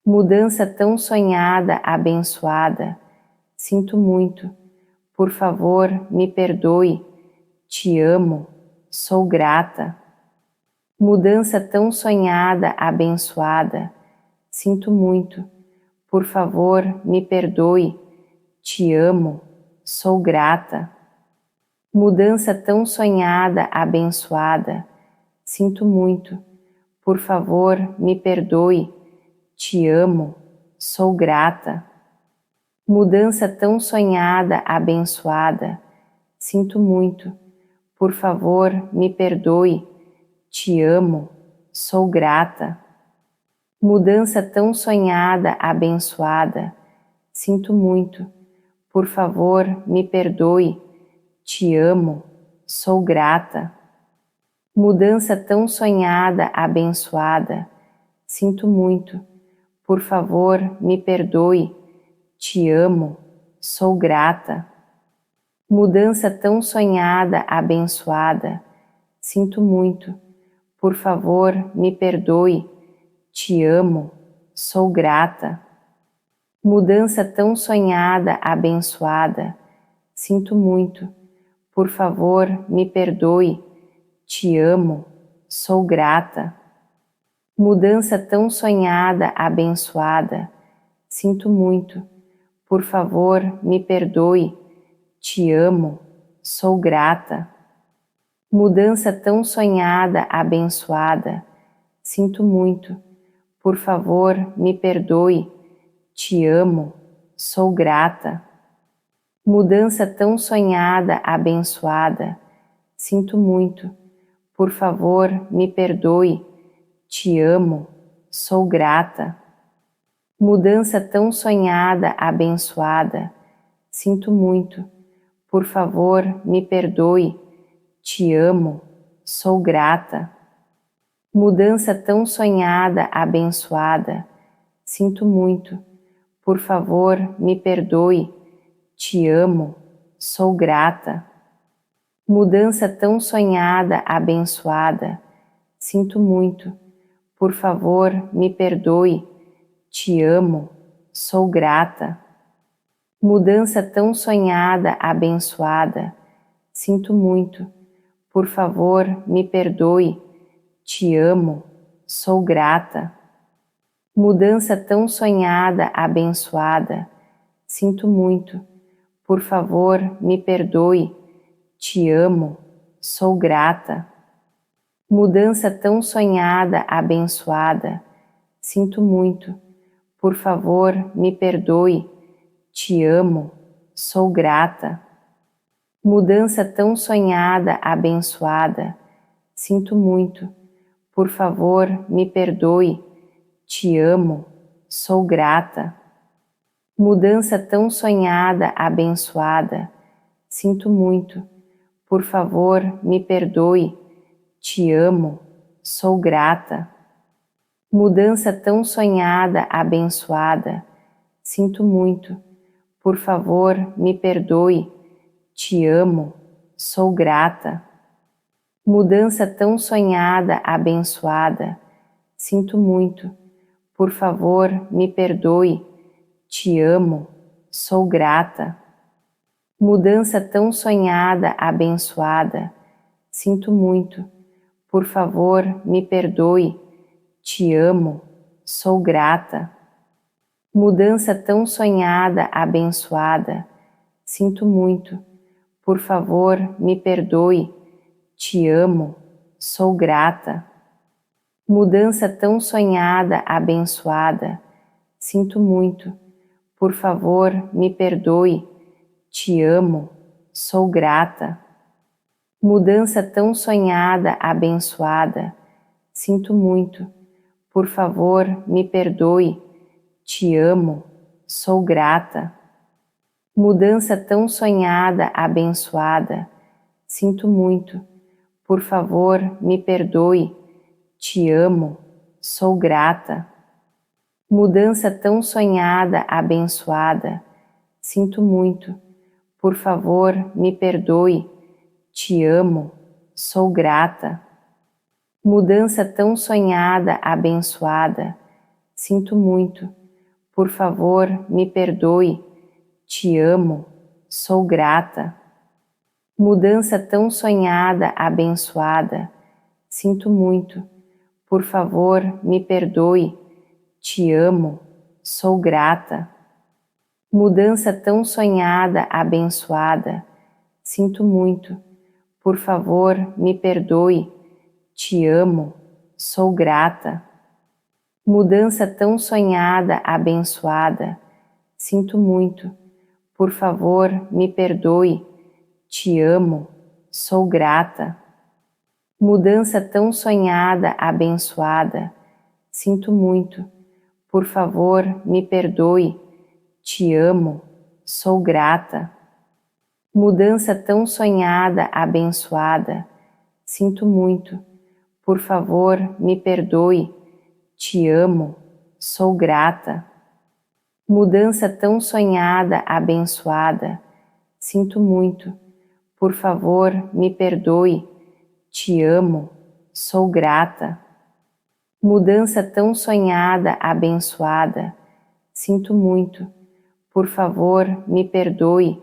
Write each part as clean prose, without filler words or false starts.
Mudança tão sonhada, abençoada. Sinto muito. Por favor, me perdoe. Te amo. Sou grata. Mudança tão sonhada, abençoada. Sinto muito. Por favor, me perdoe. Te amo. Sou grata. Mudança tão sonhada, abençoada. Sinto muito. Por favor, me perdoe. Te amo. Sou grata. Mudança tão sonhada, abençoada. Sinto muito. Por favor, me perdoe. Te amo. Sou grata. Mudança tão sonhada, abençoada. Sinto muito. Por favor, me perdoe. Te amo. Sou grata. Mudança tão sonhada, abençoada. Sinto muito. Por favor, me perdoe. Te amo. Sou grata. Mudança tão sonhada, abençoada. Sinto muito. Por favor, me perdoe. Te amo. Sou grata. Mudança tão sonhada, abençoada. Sinto muito. Por favor, me perdoe. Te amo. Sou grata. Mudança tão sonhada, abençoada. Sinto muito. Por favor, me perdoe. Te amo. Sou grata. Mudança tão sonhada, abençoada. Sinto muito. Por favor, me perdoe. Te amo. Sou grata. Mudança tão sonhada, abençoada. Sinto muito. Por favor, me perdoe. Te amo. Sou grata. Mudança tão sonhada, abençoada. Sinto muito. Por favor, me perdoe. Te amo. Sou grata. Mudança tão sonhada, abençoada. Sinto muito. Por favor, me perdoe. Te amo. Sou grata. Mudança tão sonhada, abençoada. Sinto muito. Por favor, me perdoe. Te amo. Sou grata. Mudança tão sonhada, abençoada. Sinto muito. Por favor, me perdoe. Te amo. Sou grata. Mudança tão sonhada, abençoada. Sinto muito. Por favor, me perdoe. Te amo. Sou grata. Mudança tão sonhada, abençoada. Sinto muito. Por favor, me perdoe. Te amo. Sou grata. Mudança tão sonhada, abençoada. Sinto muito. Por favor, me perdoe. Te amo. Sou grata. Mudança tão sonhada, abençoada. Sinto muito. Por favor, me perdoe. Te amo. Sou grata. Mudança tão sonhada, abençoada. Sinto muito. Por favor, me perdoe. Te amo. Sou grata. Mudança tão sonhada, abençoada. Sinto muito. Por favor, me perdoe. Te amo. Sou grata. Mudança tão sonhada, abençoada. Sinto muito. Por favor, me perdoe. Te amo. Sou grata. Mudança tão sonhada, abençoada. Sinto muito. Por favor, me perdoe. Te amo. Sou grata. Mudança tão sonhada, abençoada. Sinto muito. Por favor, me perdoe. Te amo. Sou grata. Mudança tão sonhada, abençoada. Sinto muito. Por favor, me perdoe. Te amo. Sou grata. Mudança tão sonhada, abençoada. Sinto muito. Por favor, me perdoe. Te amo. Sou grata. Mudança tão sonhada, abençoada. Sinto muito. Por favor, me perdoe. Te amo. Sou grata. Mudança tão sonhada, abençoada. sinto muito, por favor, me perdoe, te amo, sou grata. Mudança tão sonhada, abençoada, sinto muito, por favor, me perdoe, te amo, sou grata. Mudança tão sonhada, abençoada, sinto muito, por favor, me perdoe, te amo, sou grata. Mudança tão sonhada, abençoada, sinto muito, por favor, me perdoe, te amo, sou grata. Mudança tão sonhada, abençoada, sinto muito, por favor, me perdoe, te amo, sou grata. Mudança tão sonhada, abençoada, sinto muito, por favor, me perdoe, te amo, sou grata. Mudança tão sonhada, abençoada, sinto muito, por favor, me perdoe, te amo, sou grata. Mudança tão sonhada, abençoada, sinto muito, por favor, me perdoe,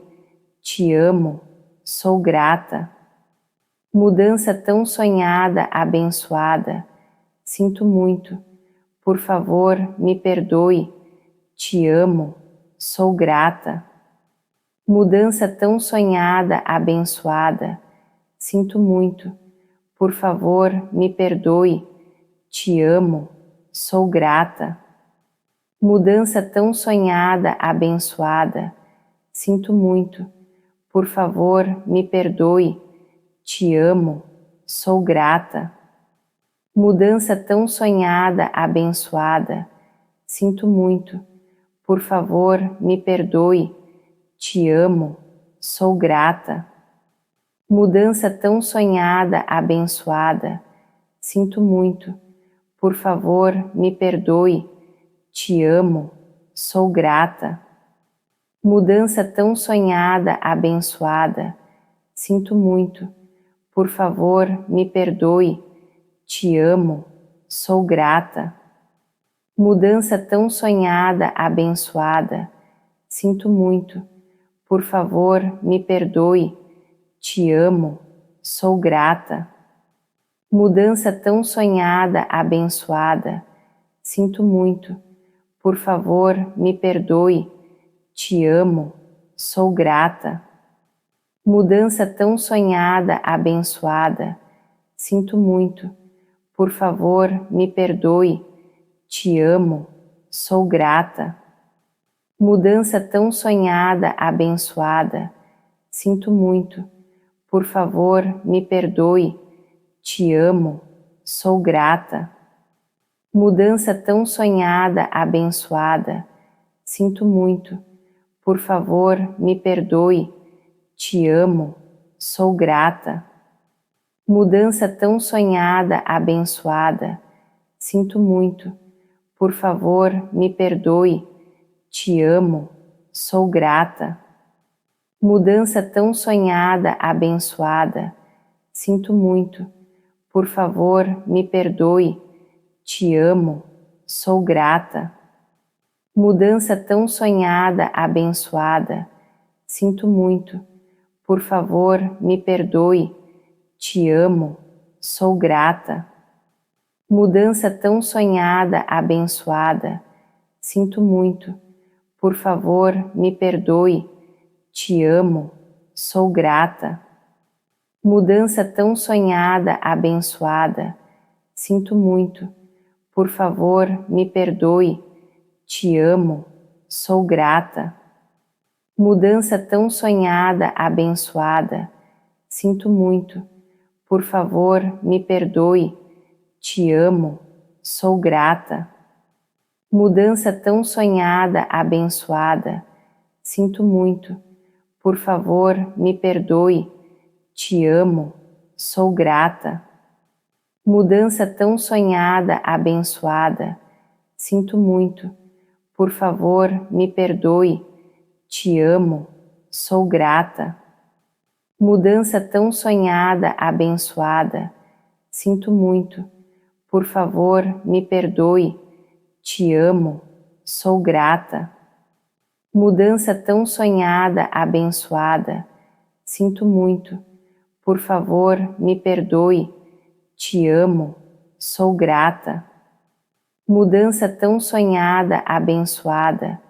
te amo, sou grata. Mudança tão sonhada, abençoada, sinto muito, por favor, me perdoe, te amo, sou grata. Mudança tão sonhada, abençoada, sinto muito, por favor, me perdoe, te amo, sou grata. Mudança tão sonhada, abençoada, sinto muito, por favor, me perdoe, te amo, sou grata. Mudança tão sonhada, abençoada, sinto muito, por favor, me perdoe, te amo, sou grata. Mudança tão sonhada, abençoada, sinto muito, por favor, me perdoe, te amo, sou grata. Mudança tão sonhada, abençoada, sinto muito, por favor, me perdoe, te amo, sou grata. Mudança tão sonhada, abençoada, sinto muito, por favor, me perdoe, te amo, sou grata. Mudança tão sonhada, abençoada, sinto muito, por favor, me perdoe, te amo, sou grata. Mudança tão sonhada, abençoada, sinto muito, por favor, me perdoe, te amo, sou grata. Mudança tão sonhada, abençoada, sinto muito, por favor, me perdoe, te amo, sou grata. Mudança tão sonhada, abençoada, sinto muito, por favor, me perdoe, te amo, sou grata. Mudança tão sonhada, abençoada, sinto muito, por favor, me perdoe, te amo, sou grata. Mudança tão sonhada, abençoada, sinto muito, por favor, me perdoe, te amo, sou grata. Mudança tão sonhada, abençoada, sinto muito, por favor, me perdoe, te amo, sou grata. Mudança tão sonhada, abençoada, sinto muito, por favor, me perdoe, te amo, sou grata. Mudança tão sonhada, abençoada, sinto muito, por favor, me perdoe, te amo, sou grata. Mudança tão sonhada, abençoada, sinto muito, por favor, me perdoe, te amo, sou grata. Mudança tão sonhada, abençoada, sinto muito, por favor, me perdoe, te amo, sou grata. Mudança tão sonhada, abençoada, sinto muito, por favor, me perdoe, te amo, sou grata. Mudança tão sonhada, abençoada, sinto muito, por favor, me perdoe, te amo, sou grata. Mudança tão sonhada, abençoada, sinto muito, por favor, me perdoe, te amo, sou grata. Mudança tão sonhada, abençoada,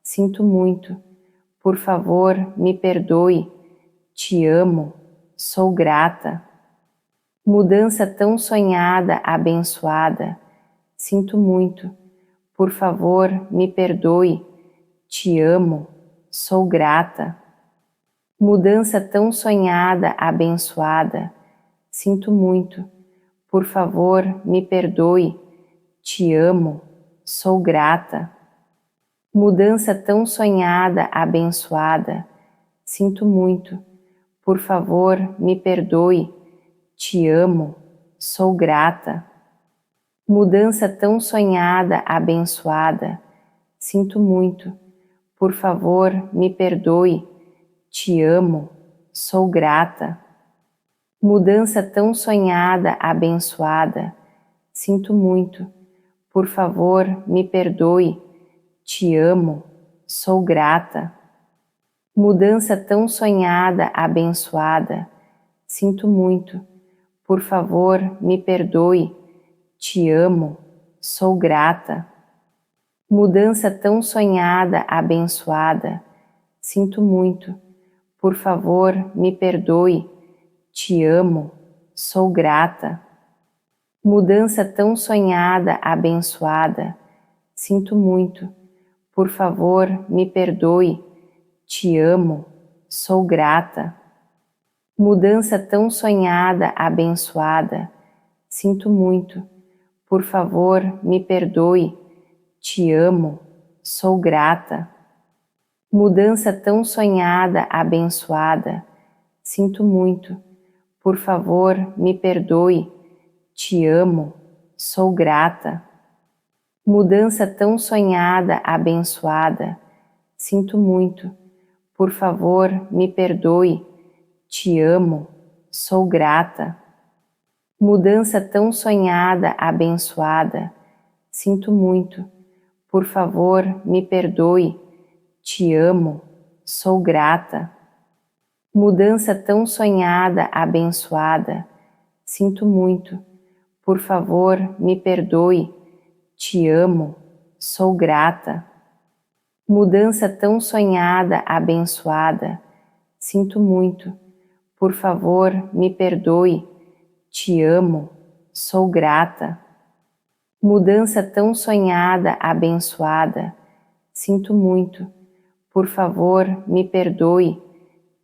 sinto muito, por favor, me perdoe, te amo, sou grata. Mudança tão sonhada, abençoada, sinto muito, por favor, me perdoe, te amo, sou grata. Mudança tão sonhada, abençoada, sinto muito, por favor, me perdoe, te amo, sou grata. Mudança tão sonhada, abençoada, sinto muito, por favor, me perdoe, te amo, sou grata. Mudança tão sonhada, abençoada, sinto muito, por favor, me perdoe, te amo, sou grata. Mudança tão sonhada, abençoada, sinto muito, por favor, me perdoe, te amo, sou grata. Mudança tão sonhada, abençoada, sinto muito, por favor, me perdoe, te amo, sou grata. Mudança tão sonhada, abençoada, sinto muito, por favor, me perdoe, te amo, sou grata. Mudança tão sonhada, abençoada, sinto muito, por favor, me perdoe, te amo, sou grata. Mudança tão sonhada, abençoada, sinto muito, por favor, me perdoe, te amo, sou grata. Mudança tão sonhada, abençoada, sinto muito, por favor, me perdoe, te amo, sou grata. Mudança tão sonhada, abençoada, sinto muito, por favor, me perdoe, te amo, sou grata. Mudança tão sonhada, abençoada, sinto muito, por favor, me perdoe, te amo, sou grata. Mudança tão sonhada, abençoada, sinto muito, por favor, me perdoe, te amo, sou grata. Mudança tão sonhada, abençoada, sinto muito, por favor, me perdoe, te amo, sou grata. Mudança tão sonhada, abençoada, sinto muito, por favor, me perdoe,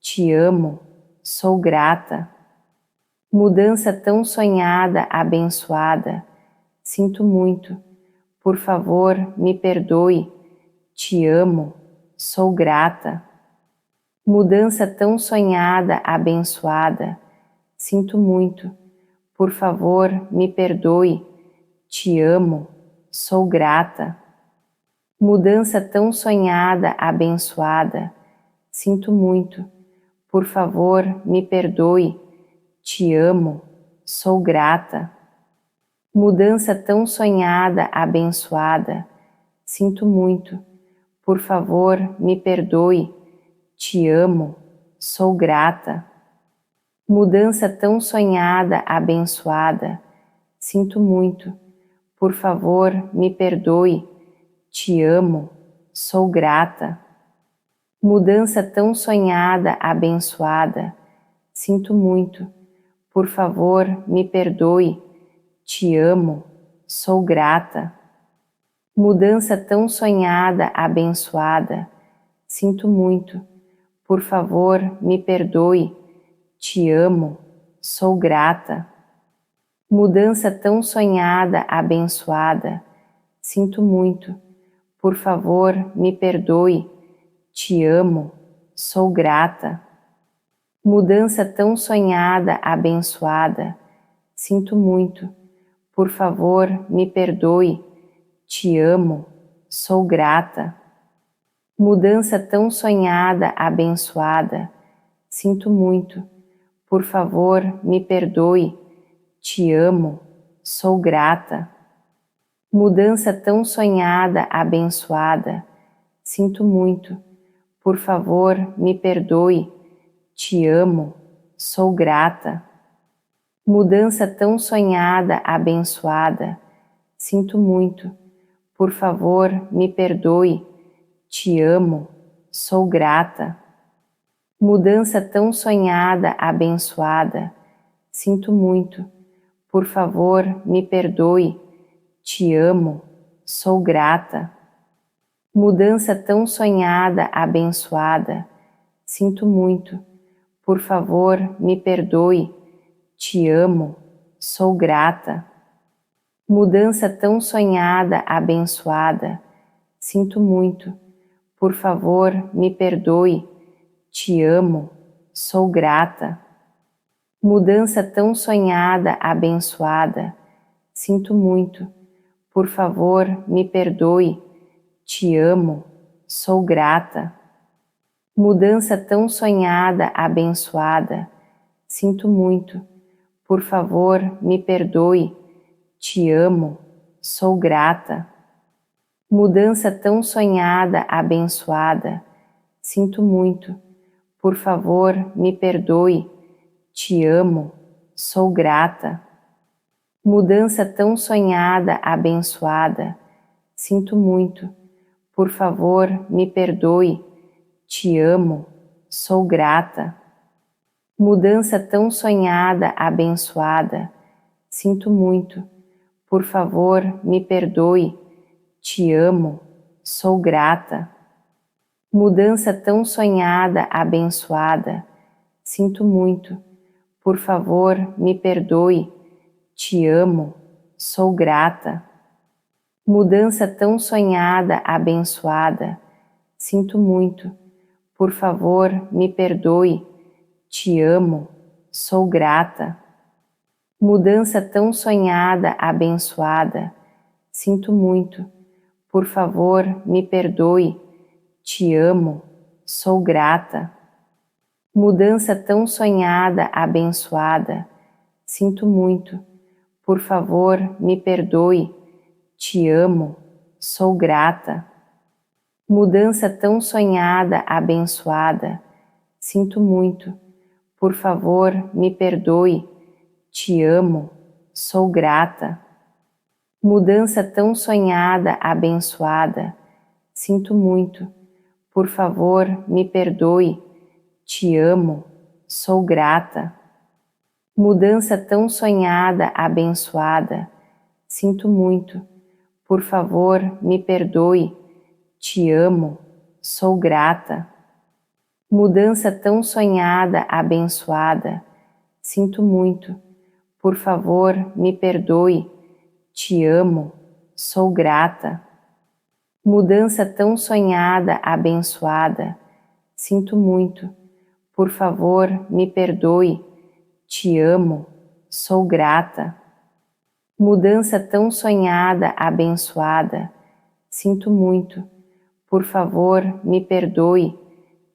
te amo, sou grata. Mudança tão sonhada, abençoada, sinto muito, por favor, me perdoe, te amo, sou grata. Mudança tão sonhada, abençoada, sinto muito, por favor, me perdoe, te amo, sou grata. Mudança tão sonhada, abençoada, sinto muito, por favor, me perdoe, te amo, sou grata. Mudança tão sonhada, abençoada, sinto muito, por favor, me perdoe, te amo, sou grata. Mudança tão sonhada, abençoada, sinto muito, por favor, me perdoe, te amo, sou grata. Mudança tão sonhada, abençoada, sinto muito, por favor, me perdoe, te amo, sou grata. Mudança tão sonhada, abençoada, sinto muito, por favor, me perdoe, te amo, sou grata. Mudança tão sonhada, abençoada, sinto muito, por favor, me perdoe, te amo, sou grata. Mudança tão sonhada, abençoada, sinto muito, por favor, me perdoe, te amo, sou grata. Mudança tão sonhada, abençoada, sinto muito, por favor, me perdoe, te amo, sou grata. Mudança tão sonhada, abençoada. Sinto muito. Por favor, me perdoe. Te amo. Sou grata. Mudança tão sonhada, abençoada. Sinto muito. Por favor, me perdoe. Te amo. Sou grata. Mudança tão sonhada, abençoada. Sinto muito. Por favor, me perdoe. Te amo. Sou grata. Mudança tão sonhada, abençoada. Sinto muito. Por favor, me perdoe. Te amo. Sou grata. Mudança tão sonhada, abençoada. Sinto muito. Por favor, me perdoe. Te amo. Sou grata. Mudança tão sonhada, abençoada. Sinto muito. Por favor, me perdoe. Te amo. Sou grata. Mudança tão sonhada, abençoada. Sinto muito. Por favor, me perdoe. Te amo. Sou grata. Mudança tão sonhada, abençoada. Sinto muito. Por favor, me perdoe. Te amo. Sou grata. Mudança tão sonhada, abençoada. Sinto muito. Por favor, me perdoe. Te amo. Sou grata. Mudança tão sonhada, abençoada. Sinto muito. Por favor, me perdoe. Te amo. Sou grata. Mudança tão sonhada, abençoada. Sinto muito. Por favor, me perdoe. Te amo. Sou grata. Mudança tão sonhada, abençoada. Sinto muito. Por favor, me perdoe. Te amo. Sou grata. Mudança tão sonhada, abençoada. Sinto muito. Por favor, me perdoe. Te amo. Sou grata. Mudança tão sonhada, abençoada. Sinto muito. Por favor, me perdoe. Te amo. Sou grata. Mudança tão sonhada, abençoada. Sinto muito. Por favor, me perdoe. Te amo. Sou grata. Mudança tão sonhada, abençoada. Sinto muito. Por favor, me perdoe. Te amo. Sou grata. Mudança tão sonhada, abençoada. Sinto muito. Por favor, me perdoe. Te amo. Sou grata. Mudança tão sonhada, abençoada. Sinto muito. Por favor, me perdoe. Te amo. Sou grata. Mudança tão sonhada, abençoada. Sinto muito. Por favor, me perdoe. Te amo. Sou grata. Mudança tão sonhada, abençoada. Sinto muito. Por favor, me perdoe.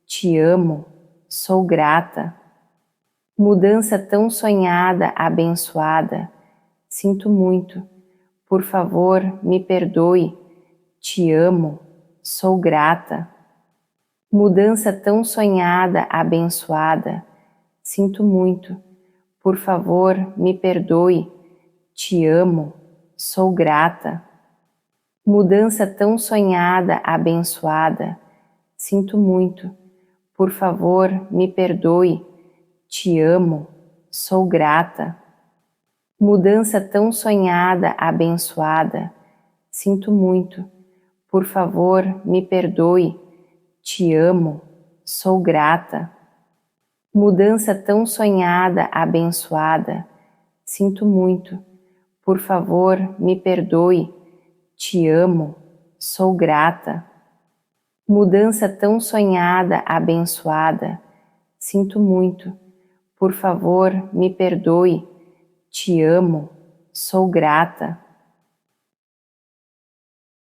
Te amo. Sou grata. Mudança tão sonhada, abençoada. Sinto muito. Por favor, me perdoe. Te amo. Sou grata. Mudança tão sonhada, abençoada. Sinto muito. Por favor, me perdoe. Te amo. Sou grata. Mudança tão sonhada, abençoada. Sinto muito. Por favor, me perdoe. Te amo. Sou grata. Mudança tão sonhada, abençoada. Sinto muito. Por favor, me perdoe. Te amo. Sou grata. Mudança tão sonhada, abençoada. Sinto muito. Por favor, me perdoe. Te amo. Sou grata. Mudança tão sonhada, abençoada. Sinto muito. Por favor, me perdoe. Te amo. Sou grata.